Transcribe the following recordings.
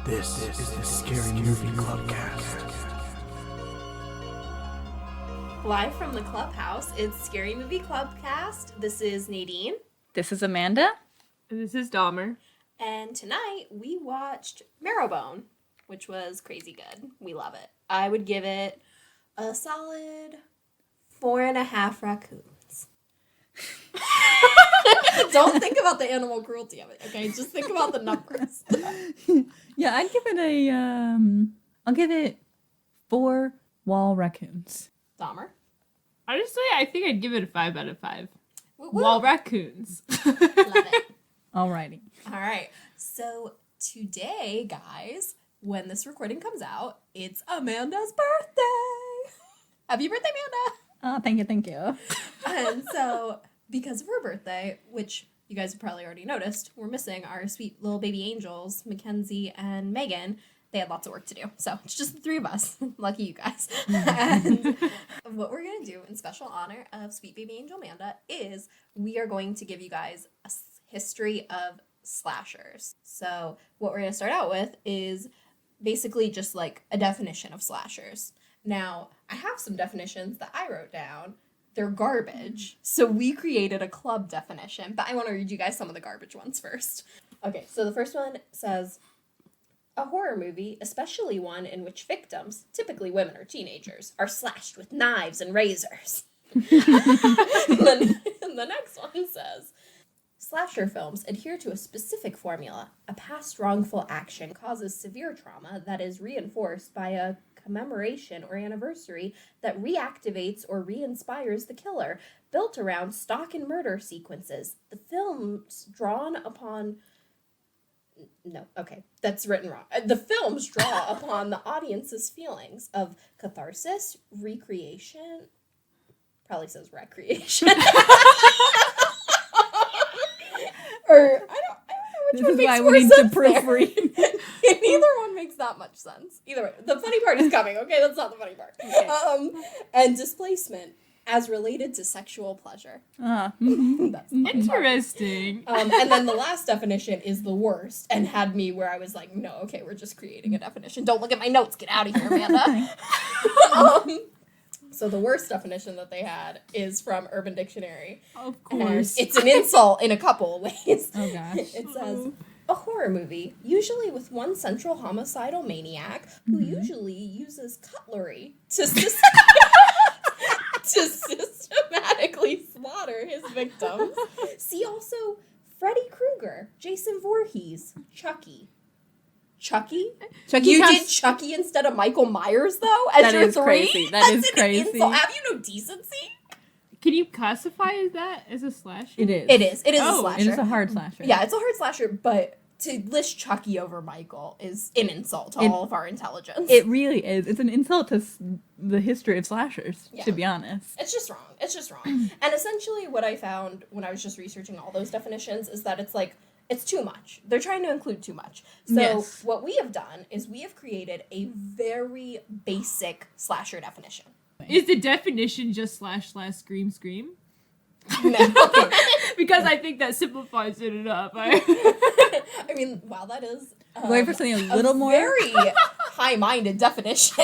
This is the Scary Movie Clubcast. Live from the clubhouse, it's Scary Movie Clubcast. This is Nadine. This is Amanda. And this is Dahmer. And tonight we watched Marrowbone, which was crazy good. We love it. I would give it a solid 4.5 raccoons. Don't think about the animal cruelty of it, okay? Just think about the numbers. Yeah, I'd give it I'll give it 4 wall raccoons. Dahmer? Honestly, I think I'd give it a 5 out of 5. Woo woo. Wall raccoons. Love it. Alrighty. All right. So today, guys, when this recording comes out, it's Amanda's birthday. Happy birthday, Amanda. Oh, thank you. And so, because of her birthday, which you guys have probably already noticed, we're missing our sweet little baby angels, Mackenzie and Megan. They had lots of work to do. So it's just the 3 of us. Lucky you guys. And what we're going to do in special honor of sweet baby angel Amanda is we are going to give you guys a history of slashers. So what we're going to start out with is basically just like a definition of slashers. Now, I have some definitions that I wrote down. They're garbage. So we created a club definition, but I want to read you guys some of the garbage ones first. Okay, so the first one says, a horror movie, especially one in which victims, typically women or teenagers, are slashed with knives and razors. And the next one says, slasher films adhere to a specific formula. A past wrongful action causes severe trauma that is reinforced by a commemoration or anniversary that reactivates or re-inspires the killer, built around stalk and murder sequences. The films drawn upon... No, okay, that's written wrong. The films draw upon the audience's feelings of catharsis, recreation... Probably says recreation. Or I don't know which This one is makes why more we need to sense there. proofread. Neither one makes that much sense. Either way, the funny part is coming. Okay, that's not the funny part. Okay. And displacement as related to sexual pleasure. That's the funny part. Interesting. And then the last definition is the worst, and had me where I was like, no, okay, we're just creating a definition. Don't look at my notes. Get out of here, Amanda. So the worst definition that they had is from Urban Dictionary. Of And course. it's an insult in a couple of ways. Oh gosh. It says, a horror movie, usually with one central homicidal maniac who usually uses cutlery to systematically slaughter his victims. See also Freddy Krueger, Jason Voorhees, Chucky. Chucky? Chucky You counts- did Chucky instead of Michael Myers, though, as That your is 3? crazy. That That's is an crazy. insult. Have you no decency? Can you classify that as a slasher? It is. It is. It is a Oh, slasher. It is a hard slasher. Yeah, it's a hard slasher, but to list Chucky over Michael is an insult to all of our intelligence. It really is. It's an insult to the history of slashers, Yeah. to be honest. It's just wrong. It's just wrong. And essentially what I found when I was just researching all those definitions is that it's like, it's too much. They're trying to include too much. So Yes. what we have done is we have created a very basic slasher definition. Is the definition just // scream scream? No. Because I think that simplifies it enough. I mean, wow, that is Going for something a little more, very high-minded definition.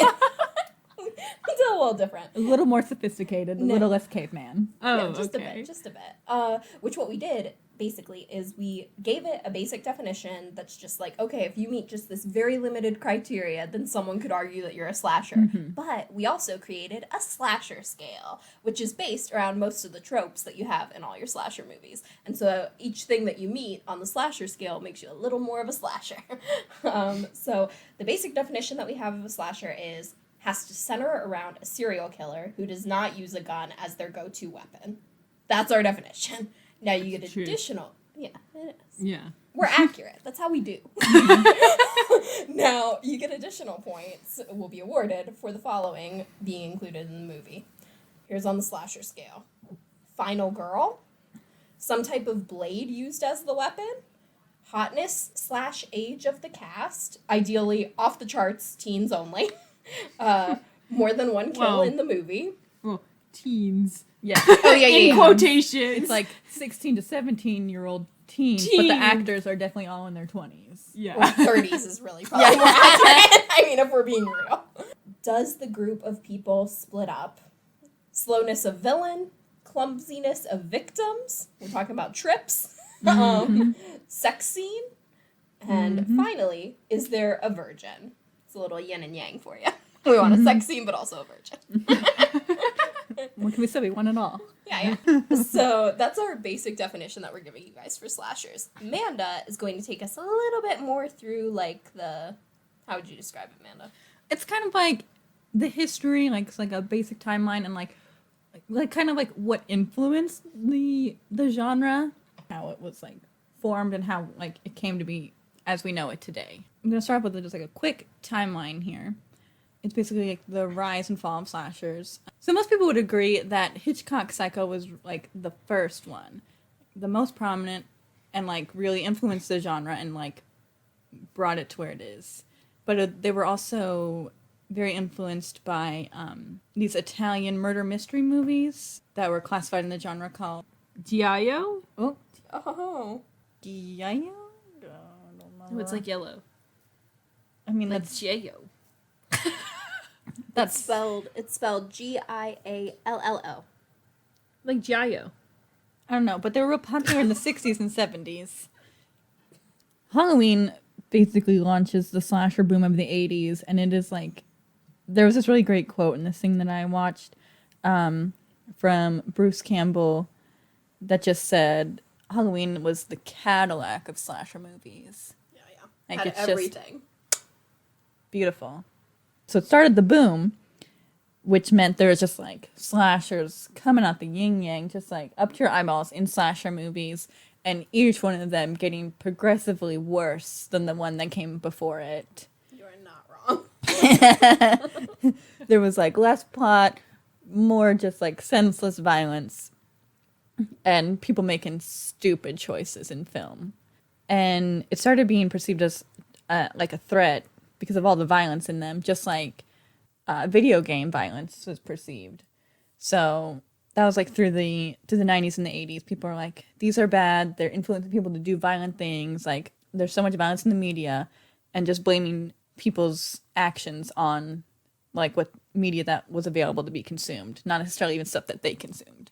It's a little different. a little more sophisticated, a No. little less caveman. Oh, Yeah, just okay. a bit. Which what we did basically is we gave it a basic definition that's just like, okay, if you meet just this very limited criteria, then someone could argue that you're a slasher. But we also created a slasher scale, which is based around most of the tropes that you have in all your slasher movies. And so each thing that you meet on the slasher scale makes you a little more of a slasher. So the basic definition that we have of a slasher is has to center around a serial killer who does not use a gun as their go-to weapon. That's our definition. Now you get True. additional... Yeah, it is. Yeah. We're accurate. That's how we do. Now, you get additional points will be awarded for the following being included in the movie. Here's on the slasher scale. Final girl. Some type of blade used as the weapon. Hotness/age of the cast. Ideally, off the charts, teens only. More than one kill Well, in the movie. Well, teens. Yeah. Oh yeah, In yeah. quotations. It's like 16 to 17-year-old teens, but the Teens. actors are definitely all in their 20s. yeah. Or 30s is really probably more accurate. I mean, if we're being real. Does the group of people split up? Slowness of villain, clumsiness of victims. We're talking about trips. Sex scene, and finally, is there a virgin? It's a little yin and yang for you. We want a sex scene, but also a virgin. What can we say? We want it all. Yeah, yeah. So that's our basic definition that we're giving you guys for slashers. Amanda is going to take us a little bit more through, like, the... How would you describe it, Amanda? It's kind of like the history, like it's like a basic timeline, and like kind of like what influenced the genre, how it was like formed, and how like it came to be as we know it today. I'm gonna start with just like a quick timeline here. It's basically like the rise and fall of slashers. So most people would agree that Hitchcock's Psycho was like the first one, the most prominent, and like really influenced the genre and like brought it to where it is. But they were also very influenced by these Italian murder mystery movies that were classified in the genre called Giallo? Oh. Giallo? Oh, it's like yellow. I mean, Like that's Giallo. It's spelled Giallo. Like Giallo. I don't know, but they were real popular in the 60s and 70s. Halloween basically launches the slasher boom of the 80s, and it is like, there was this really great quote in this thing that I watched from Bruce Campbell that just said Halloween was the Cadillac of slasher movies. Yeah, yeah. Like, Had it's just everything. beautiful. So it started the boom, which meant there was just like slashers coming out the yin yang, just like up to your eyeballs in slasher movies, and each one of them getting progressively worse than the one that came before it. You are not wrong. There was like less plot, more just like senseless violence, and people making stupid choices in film. And it started being perceived as like a threat because of all the violence in them, just like video game violence was perceived. So that was like through the 90s and the 80s. People are like, these are bad. They're influencing people to do violent things. Like, there's so much violence in the media, and just blaming people's actions on like what media that was available to be consumed, not necessarily even stuff that they consumed.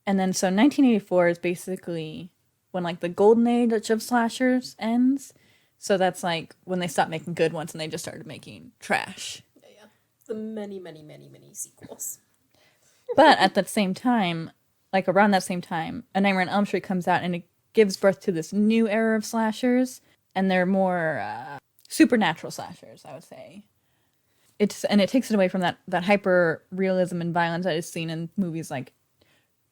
And then so 1984 is basically when like the golden age of slashers ends. So that's like when they stopped making good ones and they just started making trash. Yeah, yeah. The many, many, many, many sequels. But at that same time, like around that same time, A Nightmare on Elm Street comes out, and it gives birth to this new era of slashers, and they're more supernatural slashers, I would say. It takes it away from that hyper realism and violence that is seen in movies like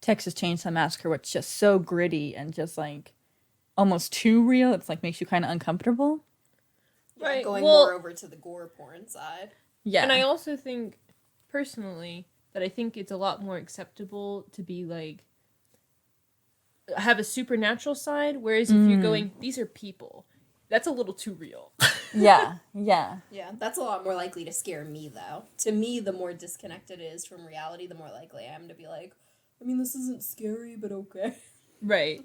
Texas Chainsaw Massacre, which is just so gritty and just like almost too real. It's like makes you kind of uncomfortable. Yeah, Right, going well- more over to the gore porn side. Yeah, And I also think, personally, that I think it's a lot more acceptable to be like, have a supernatural side, whereas if you're going, these are people, that's a little too real. yeah. Yeah, that's a lot more likely to scare me, though. To me, the more disconnected it is from reality, the more likely I am to be like, I mean, this isn't scary, but okay. Right.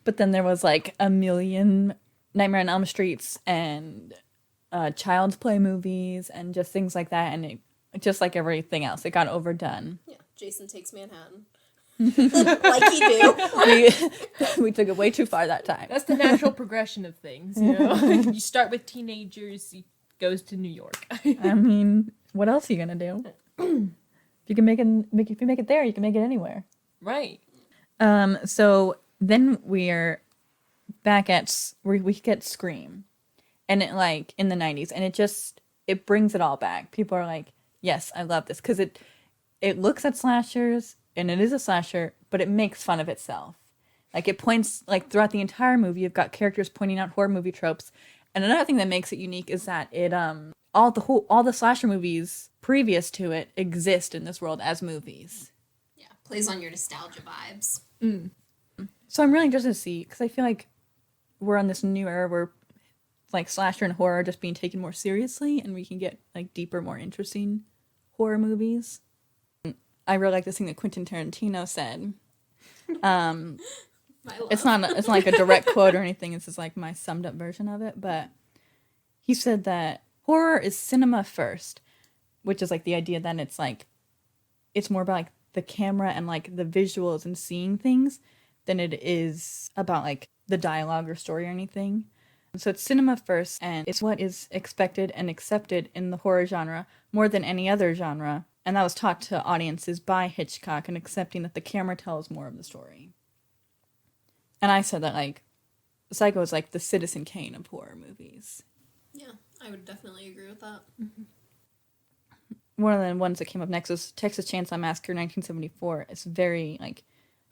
But then there was like a million Nightmare on Elm Streets and Child's Play movies and just things like that, and it, just like everything else, it got overdone. Yeah, Jason Takes Manhattan. Like he do. We took it way too far that time. That's the natural progression of things, you know? You start with teenagers, he goes to New York. I mean, what else are you gonna do? If you can make it there, you can make it anywhere. Right. So then we're back at we get Scream, and it like in the 90s, and it brings it all back. People are like, yes, I love this because it looks at slashers, and it is a slasher, but it makes fun of itself. Like it points like throughout the entire movie, you've got characters pointing out horror movie tropes. And another thing that makes it unique is that it all the slasher movies previous to it exist in this world as movies. Yeah, plays on your nostalgia vibes. So I'm really interested to see, because I feel like we're on this new era where like slasher and horror are just being taken more seriously, and we can get like deeper, more interesting horror movies. I really like this thing that Quentin Tarantino said. My love. It's not like a direct quote or anything. It's just like my summed up version of it. But he said that horror is cinema first, which is like the idea that it's like it's more about like the camera and like the visuals and seeing things than it is about like the dialogue or story or anything. So it's cinema first, and it's what is expected and accepted in the horror genre more than any other genre. And that was taught to audiences by Hitchcock and accepting that the camera tells more of the story. And I said that like Psycho is like the Citizen Kane of horror movies. Yeah, I would definitely agree with that. One of the ones that came up next was Texas Chainsaw Massacre 1974. It's very like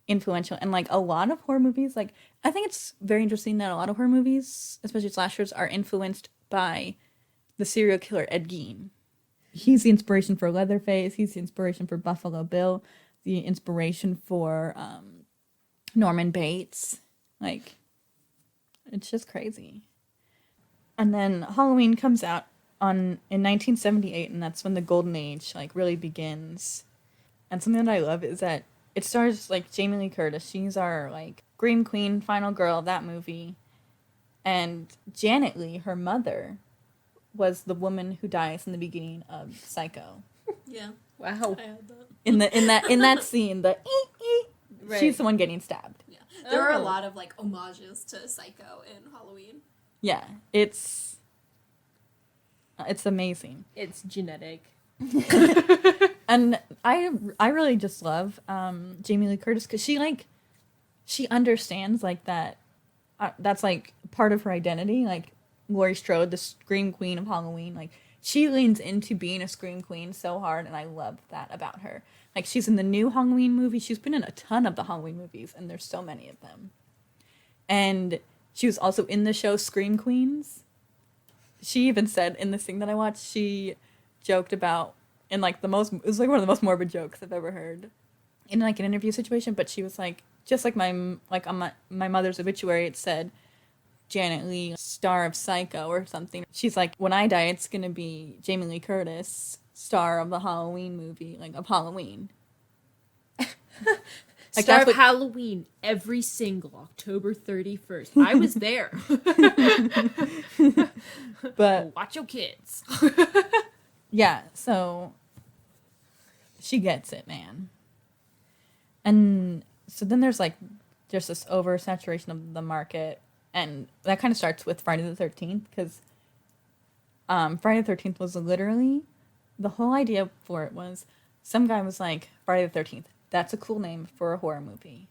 influential, and like a lot of horror movies, like I think it's very interesting that a lot of horror movies, especially slashers, are influenced by the serial killer Ed Gein. He's the inspiration for Leatherface. He's the inspiration for Buffalo Bill. The inspiration for Norman Bates. Like, it's just crazy. And then Halloween comes out in 1978, and that's when the golden age like really begins. And something that I love is that it stars like Jamie Lee Curtis. She's our like Scream Queen, final girl of that movie. And Janet Leigh, her mother, was the woman who dies in the beginning of Psycho. Yeah, Wow. I had that. In that scene, the Right. she's the one getting stabbed. Yeah, there are a Oh. lot of like homages to Psycho in Halloween. Yeah, it's amazing. It's genetic. And I really just love Jamie Lee Curtis because she understands like that that's like part of her identity. Like Laurie Strode, the Scream Queen of Halloween, like she leans into being a Scream Queen so hard, and I love that about her. Like she's in the new Halloween movie. She's been in a ton of the Halloween movies, and there's so many of them. And she was also in the show Scream Queens. She even said in this thing that I watched, she joked about in like it was like one of the most morbid jokes I've ever heard in like an interview situation. But she was like, just like on my mother's obituary, it said Janet Leigh, star of Psycho or something. She's like, when I die, it's gonna be Jamie Lee Curtis, star of the Halloween movie, like of Halloween. Like, Star that's of what- Halloween every single October 31st. I was there. But Watch your kids. yeah, so she gets it, man. And so then there's this oversaturation of the market, and that kind of starts with Friday the 13th, because Friday the 13th was literally, the whole idea for it was, some guy was like, Friday the 13th, that's a cool name for a horror movie.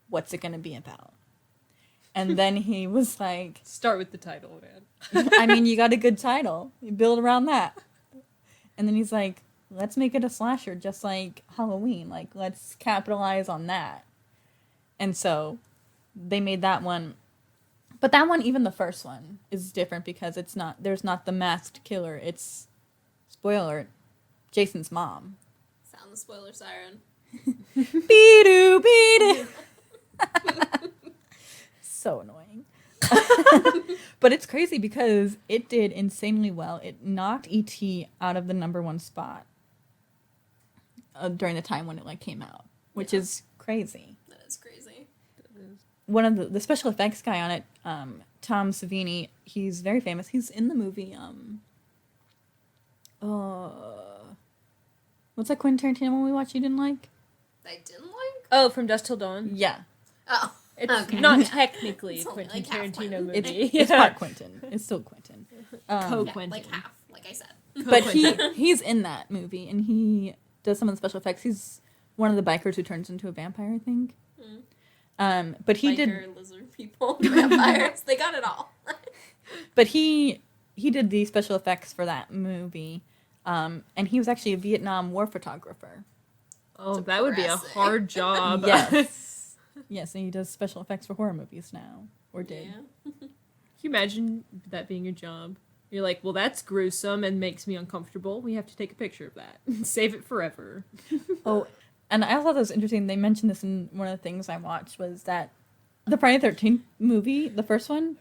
What's it going to be about? And then he was like, Start with the title, man. I mean, you got a good title. You build around that. And then he's like, let's make it a slasher just like Halloween. Like, let's capitalize on that. And so they made that one. But that one, even the first one, is different because there's not the masked killer. It's, spoiler alert, Jason's mom. Sound the spoiler siren. Be-doo, be-doo. So annoying. But it's crazy because it did insanely well. It knocked E.T. out of the #1 spot during the time when it came out, which is crazy. That is crazy. One of the special effects guy on it, Tom Savini, he's very famous. He's in the movie. What's that Quentin Tarantino one we watched you didn't like? I didn't like. Oh, From Dusk Till Dawn? Yeah, Oh, It's okay. not technically It's a only Quentin like half Tarantino Quentin. movie. it's part Quentin. It's still Quentin. Yeah, Co-Quentin. like half, like I said. But he's in that movie, and he does some of the special effects. He's one of the bikers who turns into a vampire, I think. But he Biker, lizard people, vampires. They got it all. did the special effects for that movie, and he was actually a Vietnam War photographer. Oh, that would be a Depressing. hard job. Yes, yes, and he does special effects for horror movies now, or did. Yeah. Can you imagine that being your job? You're like, well, that's gruesome and makes me uncomfortable. We have to take a picture of that. Save it forever. Oh, and I also thought that was interesting. They mentioned this in one of the things I watched, was that the Friday the 13th movie, the first one,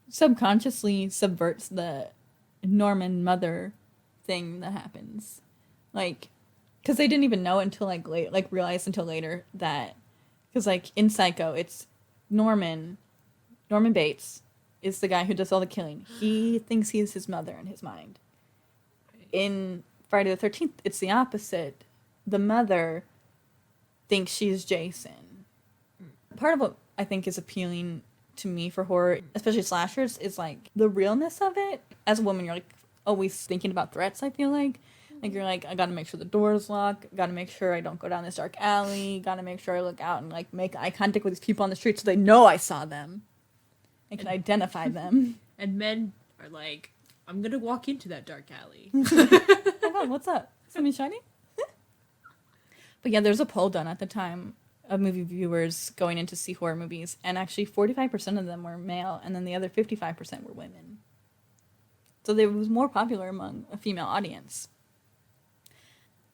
subconsciously subverts the Norman mother thing that happens. Like, because they didn't even know until like realized until later that, because like in Psycho, it's Norman Bates is the guy who does all the killing. He thinks he's his mother in his mind. In Friday the 13th, it's the opposite. The mother thinks she's Jason. Part of what I think is appealing to me for horror, especially slashers, is like the realness of it. As a woman, you're like always thinking about threats, I feel like. Like you're like, I gotta make sure the door's locked, gotta make sure I don't go down this dark alley, gotta make sure I look out and like make eye contact with these people on the street so they know I saw them. I can identify them. And men are like, I'm gonna walk into that dark alley. Oh my god, what's up? Something shiny? But yeah, there's a poll done at the time of movie viewers going in to see horror movies, and actually 45% of them were male, and then the other 55% were women. So it was more popular among a female audience.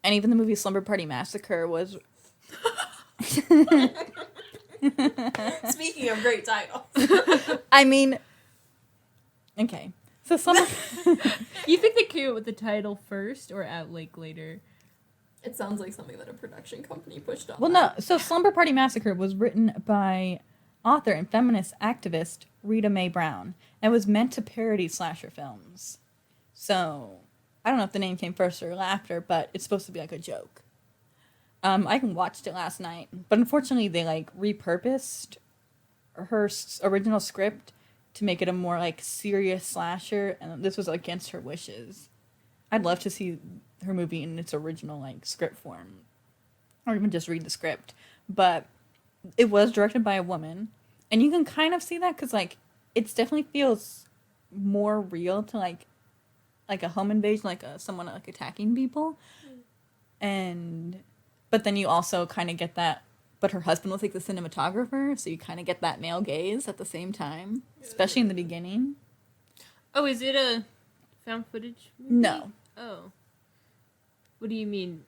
And even the movie Slumber Party Massacre was... Speaking of great titles. I mean... Okay. So Slumber... You think they came up with the title first or at like later? It sounds like something that a production company pushed on. Well, no. So Slumber Party Massacre was written by author and feminist activist Rita Mae Brown. And it was meant to parody slasher films. So, I don't know if the name came first or after, but it's supposed to be like a joke. I watched it last night, but unfortunately they like repurposed her original script to make it a more like serious slasher, and this was against her wishes. I'd love to see her movie in its original like script form, or even just read the script. But it was directed by a woman, and you can kind of see that because like it definitely feels more real to like a home invasion, like someone like attacking people, but then you also kind of get that. But her husband was like the cinematographer, so you kind of get that male gaze at the same time, especially in the beginning. Oh, is it a found footage movie? No. Oh. What do you mean?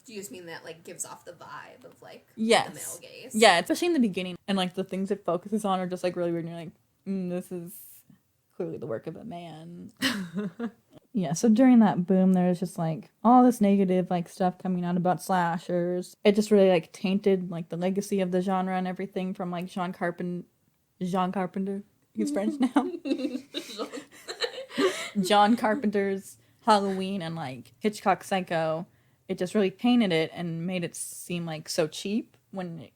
Do you just mean that like gives off the vibe of like Yes. the male gaze? Yeah, especially in the beginning, and like the things it focuses on are just like really weird. And you're like, this is clearly the work of a man. Yeah, so during that boom, there was just like all this negative like stuff coming out about slashers. It just really like tainted like the legacy of the genre and everything from like John Carpenter. He's French now. John Carpenter's Halloween and like Hitchcock's Psycho. It just really painted it and made it seem like so cheap when it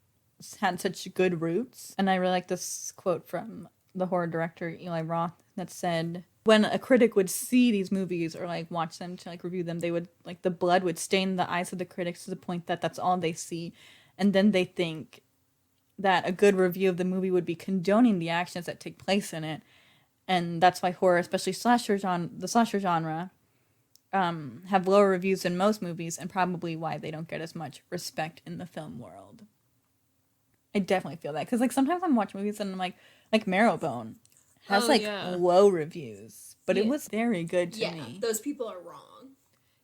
had such good roots. And I really like this quote from the horror director Eli Roth that said, when a critic would see these movies or like watch them to like review them, they would like the blood would stain the eyes of the critics to the point that that's all they see, and then they think that a good review of the movie would be condoning the actions that take place in it. And that's why horror, especially the slasher genre, have lower reviews than most movies, and probably why they don't get as much respect in the film world. I definitely feel that, because like sometimes I'm watching movies and I'm like Marrowbone has low reviews, but it was very good to me. Those people are wrong.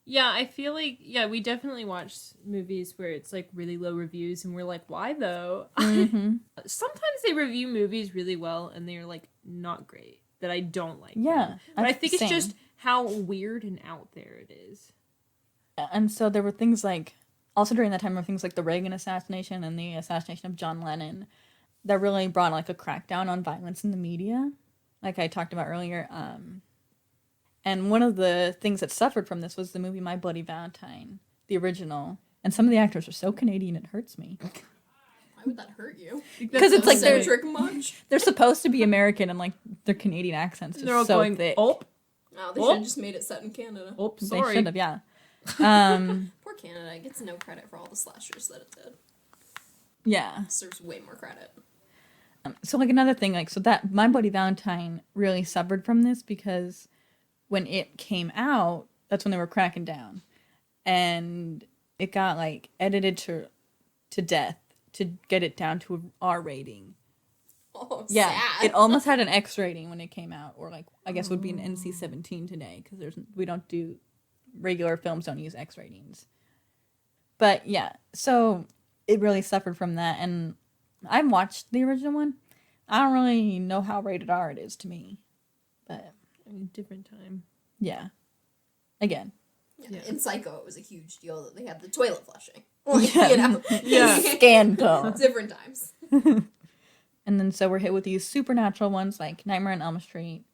Yeah, I feel like, we definitely watch movies where it's like really low reviews and we're like, why though? Mm-hmm. Sometimes they review movies really well and they're like not great, that I don't like. Yeah. them. But I think it's just how weird and out there it is. And so there were things like, also during that time, there were things like the Reagan assassination and the assassination of John Lennon that really brought like a crackdown on violence in the media, like I talked about earlier. And one of the things that suffered from this was the movie My Bloody Valentine, the original. And some of the actors are so Canadian, it hurts me. Why would that hurt you? Because it's like they're supposed to be American, and like their Canadian accents are They're all so going, thick. Oh, they should have just made it set in Canada. Oh, They sorry. should have, yeah. Poor Canada gets no credit for all the slashers that it did. Yeah. It deserves way more credit. So like another thing, like, so that My Bloody Valentine really suffered from this because when it came out, that's when they were cracking down, and it got like edited to death to get it down to an R rating. Oh, Yeah, sad. it almost had an X rating when it came out, or like I guess would be an NC-17 today, because we don't do regular films don't use X ratings. But yeah, so it really suffered from that, and I've watched the original one. I don't really know how rated R it is to me, but I mean, different time. yeah, again, In Psycho, it was a huge deal that they had the toilet flushing. Like, you know? Yeah. Scandal. Different times. And then so we're hit with these supernatural ones like Nightmare on Elm Street.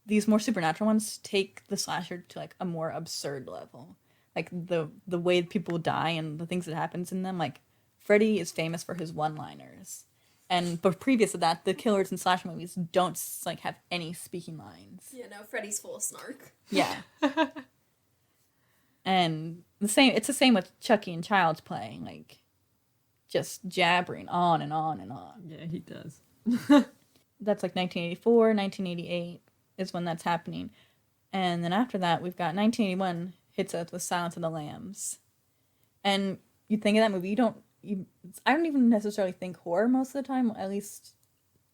These more supernatural ones take the slasher to like a more absurd level. Like the way people die and the things that happens in them. Like Freddy is famous for his one-liners. But previous to that, the killers in slasher movies don't like have any speaking lines. You know, Freddy's full of snark. Yeah. And it's the same with Chucky and Child's Play, like just jabbering on and on and on. Yeah, he does. That's like 1984, 1988 is when that's happening. And then after that, we've got 1981 hits us with Silence of the Lambs. And you think of that movie, I don't even necessarily think horror most of the time, at least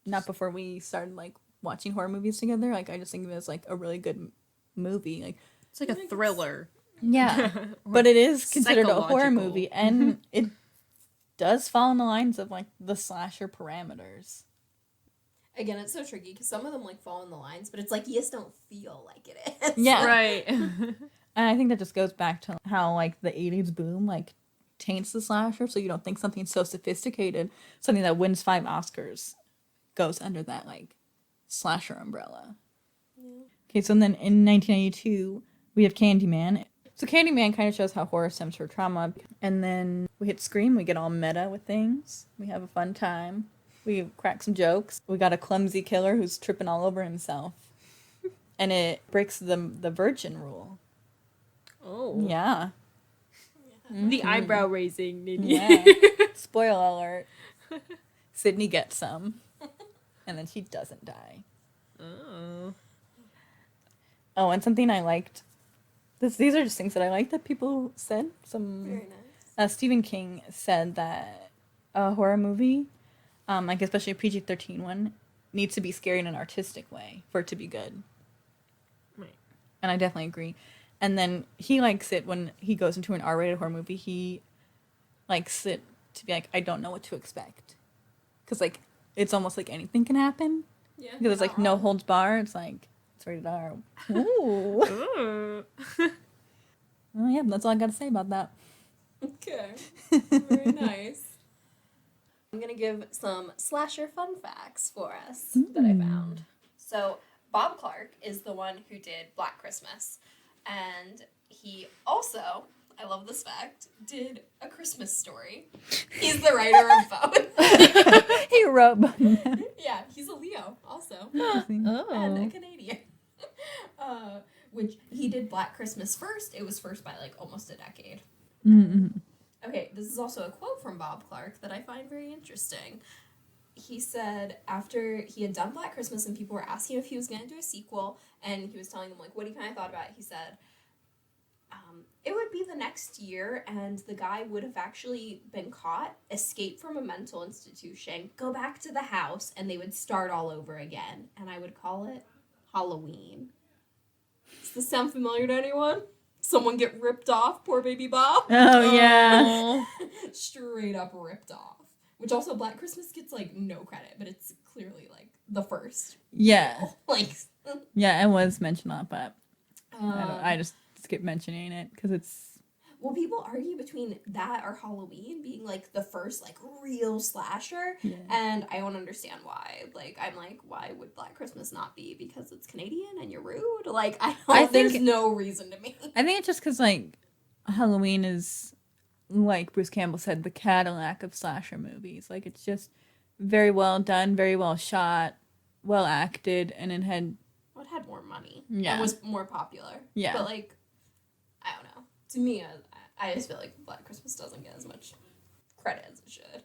not before we started like watching horror movies together. Like I just think of it as like a really good movie. Like It's like a thriller. yeah, but it is considered a horror Psychological. movie, and it does fall in the lines of like the slasher parameters. Again, it's so tricky because some of them like fall in the lines, but it's like you just don't feel like it is. Yeah. Right. And I think that just goes back to how like the 80s boom like taints the slasher, so you don't think something so sophisticated, something that wins 5 Oscars, goes under that like slasher umbrella. Yeah. Okay, so then in 1992 we have Candyman. So Candyman kind of shows how horror stems from trauma. And then we hit Scream. We get all meta with things. We have a fun time. We crack some jokes. We got a clumsy killer who's tripping all over himself. And it breaks the virgin rule. Oh. Yeah. The eyebrow raising. Yeah. Spoiler alert. Sydney gets some. And then she doesn't die. Oh. Oh, and something I liked. These are just things that I like that people said. Very nice. Stephen King said that a horror movie, like especially a PG-13 one, needs to be scary in an artistic way for it to be good. Right. And I definitely agree. And then he likes it when he goes into an R-rated horror movie. He likes it to be like, I don't know what to expect. Because, like, it's almost like anything can happen. Yeah. Because it's like no holds bar. It's like, it's rated R. Ooh. Oh. Oh, yeah, that's all I got to say about that. Okay. Very nice. I'm going to give some slasher fun facts for us that I found. So, Bob Clark is the one who did Black Christmas. And he also, I love this fact, did A Christmas Story. He's the writer of both. He wrote. Yeah, he's a Leo also. Oh. And a Canadian. Which he did Black Christmas first. It was first by like almost a decade. Mm-hmm. Okay, this is also a quote from Bob Clark that I find very interesting. He said after he had done Black Christmas and people were asking if he was going to do a sequel, and he was telling them like what he kind of thought about it, he said, it would be the next year and the guy would have actually been caught, escaped from a mental institution, go back to the house, and they would start all over again. And I would call it Halloween. Does this sound familiar to anyone? Someone get ripped off, poor baby Bob? Oh, yeah. Straight up ripped off. Which also Black Christmas gets like no credit, but it's clearly like the first. Yeah. Like Yeah, it was mentioned on, but I just skip mentioning it because it's. well, people argue between that or Halloween being like the first like real slasher, Yeah. and I don't understand why. Like I'm like, why would Black Christmas not be? Because it's Canadian and you're rude. Like I think- there's no reason to me. I think it's just because like Halloween is, like Bruce Campbell said, the Cadillac of slasher movies. Like it's just very well done, very well shot, well acted, and it had. Well, it had more money. Yeah. And was more popular. Yeah. But like, I don't know. To me, I just feel like Black Christmas doesn't get as much credit as it should.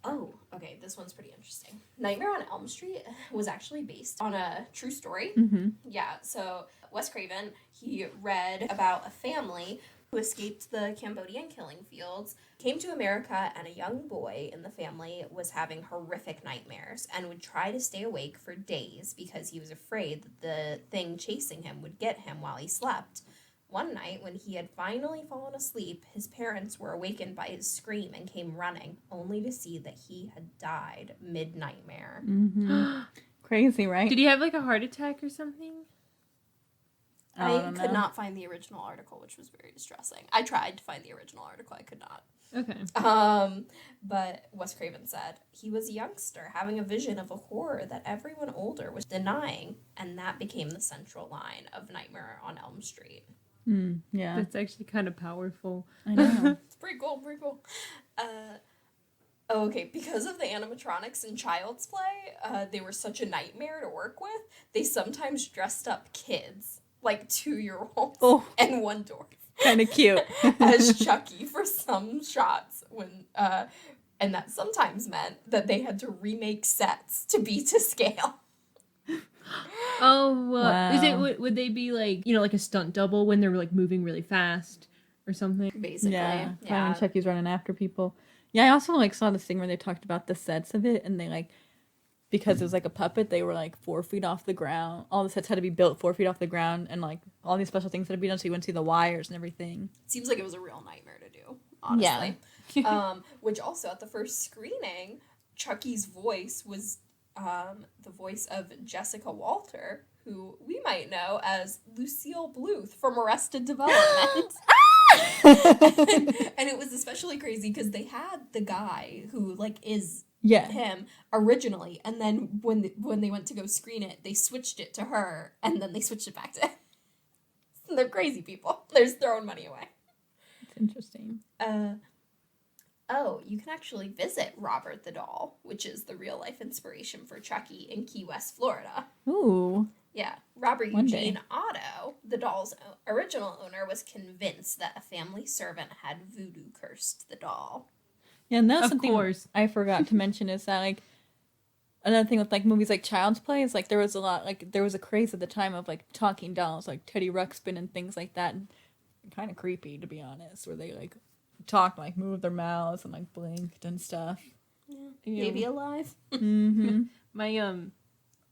Oh, okay, this one's pretty interesting. Nightmare on Elm Street was actually based on a true story. Mm-hmm. Yeah, so Wes Craven, he read about a family who escaped the Cambodian killing fields, came to America, and a young boy in the family was having horrific nightmares and would try to stay awake for days because he was afraid that the thing chasing him would get him while he slept. One night, when he had finally fallen asleep, his parents were awakened by his scream and came running, only to see that he had died mid-nightmare. Mm-hmm. Crazy, right? Did he have like a heart attack or something? I don't could know. not find the original article, which was very distressing. I tried to find the original article, I could not. Okay. But Wes Craven said he was a youngster having a vision of a horror that everyone older was denying, and that became the central line of Nightmare on Elm Street. Yeah, That's actually kind of powerful. I know. It's pretty cool, pretty cool. Okay, because of the animatronics in Child's Play, they were such a nightmare to work with, they sometimes dressed up kids, like 2-year-olds Oh. and one dwarf, Kind of cute. as Chucky for some shots when and that sometimes meant that they had to remake sets to be to scale. Oh, is it? Wow. Would they be like, you know, like a stunt double when they're like moving really fast or something? Basically. Yeah, Yeah. when Chucky's running after people. Yeah, I also like saw this thing where they talked about the sets of it, and they like, because it was like a puppet, they were like 4 feet off the ground. All the sets had to be built 4 feet off the ground, and like all these special things had to be done so you wouldn't see the wires and everything. Seems like it was a real nightmare to do, honestly. Which also at the first screening, Chucky's voice was the voice of Jessica Walter, who we might know as Lucille Bluth from Arrested Development. And it was especially crazy because they had the guy who like is Yeah, him originally, and then when they went to go screen it, they switched it to her, and then they switched it back to him. They're crazy people. They're just throwing money away. it's interesting. Oh, you can actually visit Robert the Doll, which is the real life inspiration for Chucky in Key West, Florida. Ooh, Yeah, Robert One Eugene day. Otto, the doll's original owner, was convinced that a family servant had voodoo cursed the doll. yeah, and that's Of something course. I forgot to mention is that like another thing with like movies like Child's Play is like there was a craze at the time of like talking dolls like Teddy Ruxpin and things like that, and kind of creepy to be honest, where they like talked, like moved their mouths and like blinked and stuff. Baby alive? Mm-hmm. My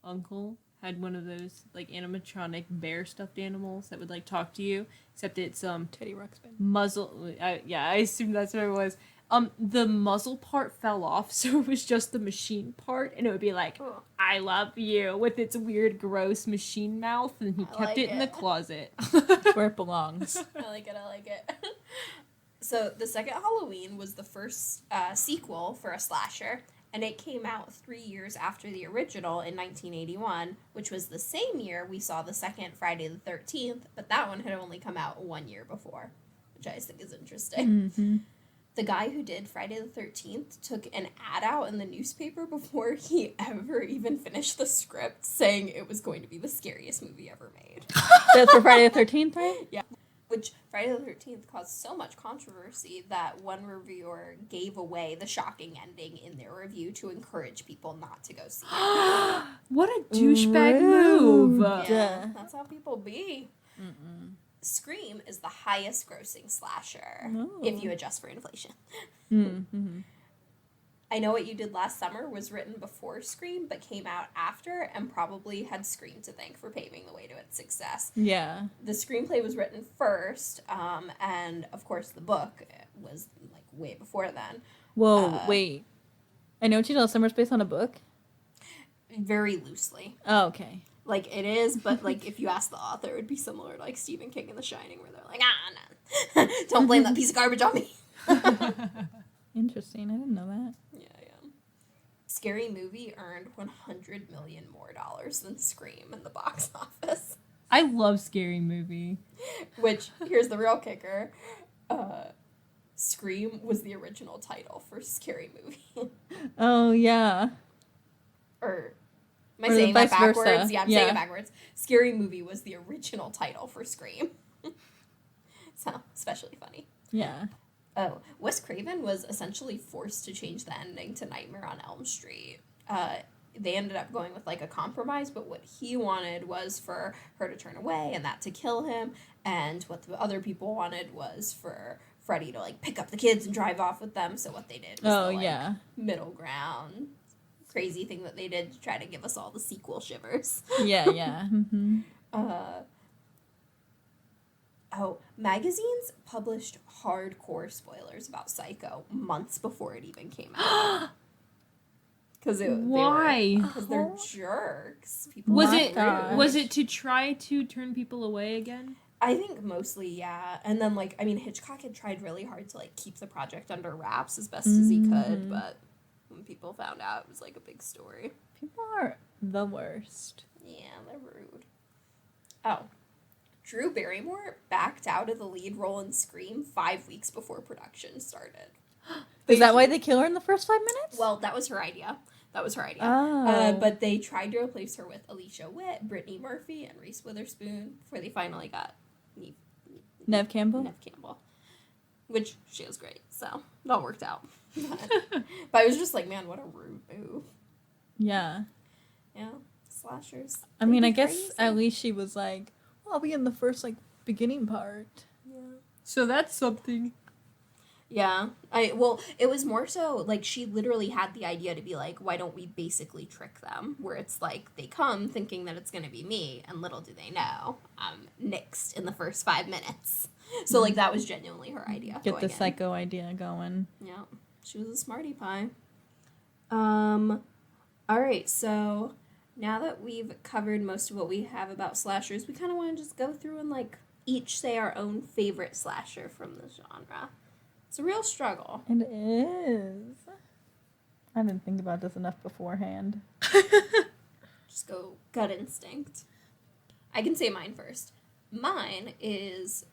uncle had one of those like animatronic bear stuffed animals that would like talk to you, except it's Teddy Ruxpin. muzzle. Yeah, I assume that's what it was. The muzzle part fell off, so it was just the machine part, and it would be like, Oh. "I love you" with its weird, gross machine mouth, and he I kept like it in the it. closet. It's where it belongs. I like it. So, the second Halloween was the first sequel for a slasher, and it came out 3 years after the original in 1981, which was the same year we saw the second Friday the 13th, but that one had only come out 1 year before, which I just think is interesting. Mm-hmm. The guy who did Friday the 13th took an ad out in the newspaper before he ever even finished the script, saying it was going to be the scariest movie ever made. That's for Friday the 13th, right? Which Friday the 13th caused so much controversy that one reviewer gave away the shocking ending in their review to encourage people not to go see it. What a douchebag move! Rude. Yeah, that's how people be. Scream is the highest grossing slasher if you adjust for inflation. Mm-hmm. I Know What You Did Last Summer was written before Scream, but came out after, and probably had Scream to thank for paving the way to its success. Yeah. The screenplay was written first, and of course the book was like way before then. Whoa, wait. I Know What You Did Last Summer is based on a book? Very loosely. Oh, okay. Like, it is, but like if you ask the author, it would be similar to like Stephen King in The Shining, where they're like, no. Don't blame that piece of garbage on me. Interesting. I didn't know that. Yeah. Scary Movie earned $100 million more than Scream in the box office. I love Scary Movie. Which, here's the real kicker. Scream was the original title for Scary Movie. Oh, yeah. Or, am Or I saying that vice versa. backwards? Yeah, I'm saying Yeah. it backwards. Scary Movie was the original title for Scream. So, especially funny. Yeah. Oh, Wes Craven was essentially forced to change the ending to Nightmare on Elm Street. They ended up going with like a compromise, but what he wanted was for her to turn away and that to kill him, and what the other people wanted was for Freddy to like pick up the kids and drive off with them. So what they did was the, like, yeah. middle ground crazy thing that they did to try to give us all the sequel shivers. Yeah, yeah. Mm-hmm. Magazines published hardcore spoilers about Psycho months before it even came out. Because Why? Because they're jerks. People Was are it gosh. was it to try to turn people away again? I think mostly, yeah. And then, like, I mean, Hitchcock had tried really hard to, like, keep the project under wraps as best as he could, but when people found out, it was, like, a big story. People are the worst. Yeah, they're rude. Oh. Drew Barrymore backed out of the lead role in Scream 5 weeks before production started. Is that why they kill her in the first 5 minutes? Well, that was her idea. Oh. But they tried to replace her with Alicia Witt, Brittany Murphy, and Reese Witherspoon before they finally got Nev Campbell? Nev Campbell. Which, she was great, so it all worked out. But I was just like, man, what a rude move. Yeah. Yeah, slashers. I mean, They'd I be guess crazy. at least she was like, well, I'll be in the first, like, beginning part. Yeah. So that's something. Yeah. It was more so, like, she literally had the idea to be like, why don't we basically trick them? Where it's like, they come thinking that it's going to be me, and little do they know, I'm nixed in the first 5 minutes. So, like, that was genuinely her idea. Get going the in. psycho idea going. Yeah. She was a smarty pie. Alright, so now that we've covered most of what we have about slashers, we kind of want to just go through and, like, each say our own favorite slasher from the genre. It's a real struggle. It is. I didn't think about this enough beforehand. Just go gut instinct. I can say mine first. Mine is,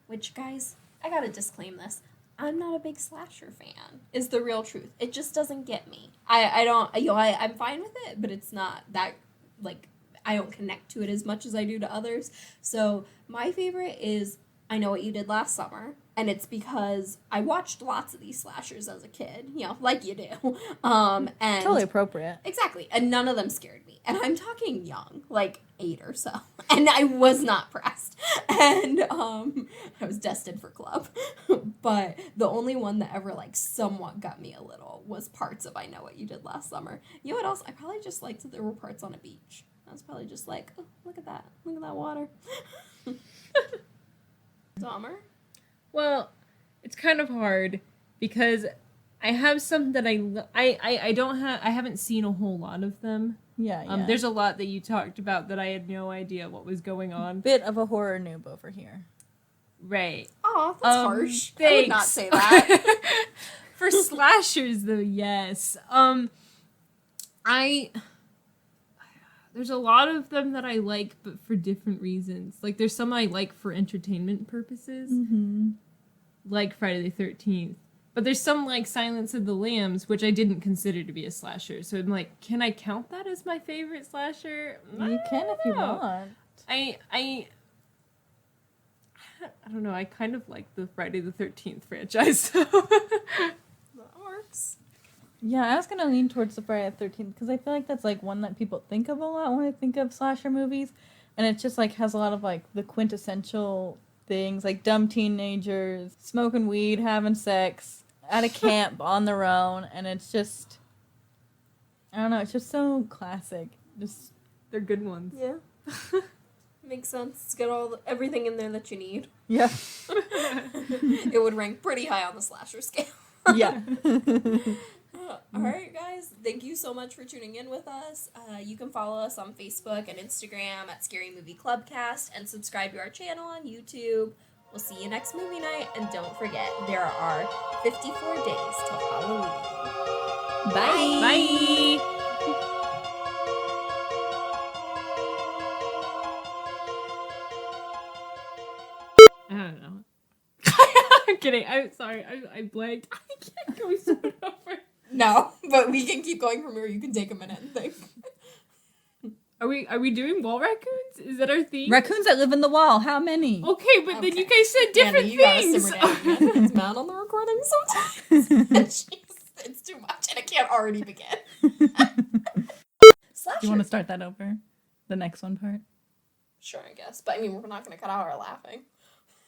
which, guys, I gotta disclaim this. I'm not a big slasher fan, is the real truth. It just doesn't get me. I'm fine with it, but it's not that, like, I don't connect to it as much as I do to others. So my favorite is I Know What You Did Last Summer, and it's because I watched lots of these slashers as a kid, you know, like you do. And Totally appropriate. exactly, and none of them scared me. And I'm talking young, like 8 or so, and I was not pressed. And I was destined for club. But the only one that ever, like, somewhat got me a little was parts of I Know What You Did Last Summer. You know what else? I probably just liked that there were parts on a beach. I was probably just like, oh, look at that water. Dahmer? Well, it's kind of hard because I have some that I don't have. I haven't seen a whole lot of them. Yeah. There's a lot that you talked about that I had no idea what was going on. bit of a horror noob over here. Right. Aw, that's harsh. Thanks. I would not say that. For slashers, though, yes. There's a lot of them that I like, but for different reasons. Like, there's some I like for entertainment purposes, like Friday the 13th. But there's some like Silence of the Lambs, which I didn't consider to be a slasher. So I'm like, can I count that as my favorite slasher? You can if you know. want. I don't know. I kind of like the Friday the 13th franchise. So. That works. Yeah, I was gonna lean towards the Friday the 13th because I feel like that's like one that people think of a lot when they think of slasher movies, and it just like has a lot of like the quintessential things like dumb teenagers smoking weed, having sex at a camp on their own, and it's just I don't know, it's just so classic. Just They're good ones. Yeah. Makes sense. It's got everything in there that you need. yeah, It would rank pretty high on the slasher scale. yeah. Alright, guys. Thank you so much for tuning in with us. You can follow us on Facebook and Instagram at Scary Movie Clubcast and subscribe to our channel on YouTube. We'll see you next movie night. And don't forget, there are 54 days till Halloween. Bye. Bye. I don't know. I'm kidding. I'm sorry. I blanked. I can't go start over. No, but we can keep going from here. You can take a minute and think. Are we doing wall raccoons? Is that our theme? Raccoons that live in the wall. How many? Okay, but then you guys said different Andy, you gotta things. simmer down again. It's bad on the recording sometimes. And it's too much, and it can't already begin. Slasher. Do you want to start that over? The next one part? Sure, I guess. But I mean, we're not going to cut out our laughing.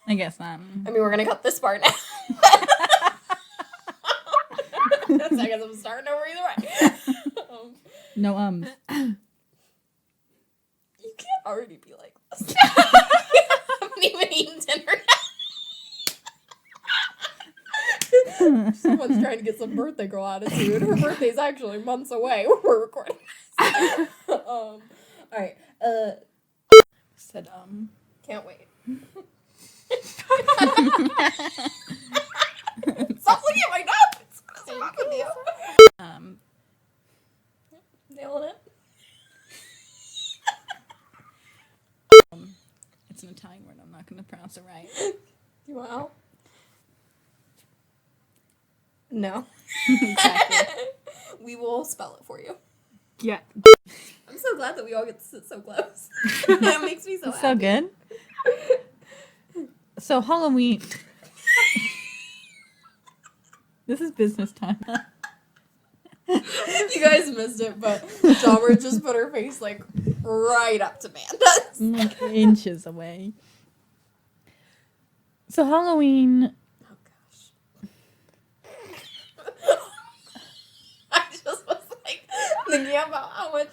I guess not. I mean, we're going to cut this part now. So I guess I'm starting over either way. No You can't already be like this. I haven't even eaten dinner yet. Someone's trying to get some birthday girl attitude. Her birthday's actually months away. We're recording this. All right. Said Can't wait. Stop looking at my notes. What is wrong with you? Nailing it. It's an Italian word. I'm not going to pronounce it right. You want help? No. Exactly. We will spell it for you. Yeah. I'm so glad that we all get to sit so close. That makes me so happy. So good. So Halloween. This is business time. You guys missed it, but Dahmer just put her face like right up to Amanda's. Like inches away. So Halloween. Oh gosh. I just was like thinking about how much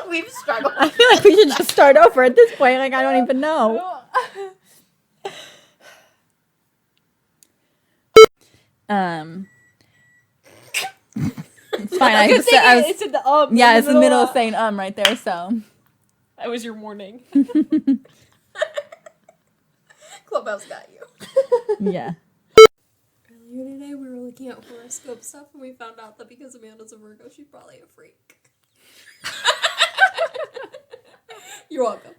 we've struggled. I feel like we should just start over at this point. Like I don't even know. It's fine. I was, It's in the yeah, in it's the middle of of- saying right there. So That was your warning. Clubhouse got you. yeah. Earlier today, we were looking at horoscope stuff, and we found out that because Amanda's a Virgo, she's probably a freak. You're welcome.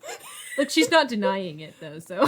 Look, she's not denying it though, so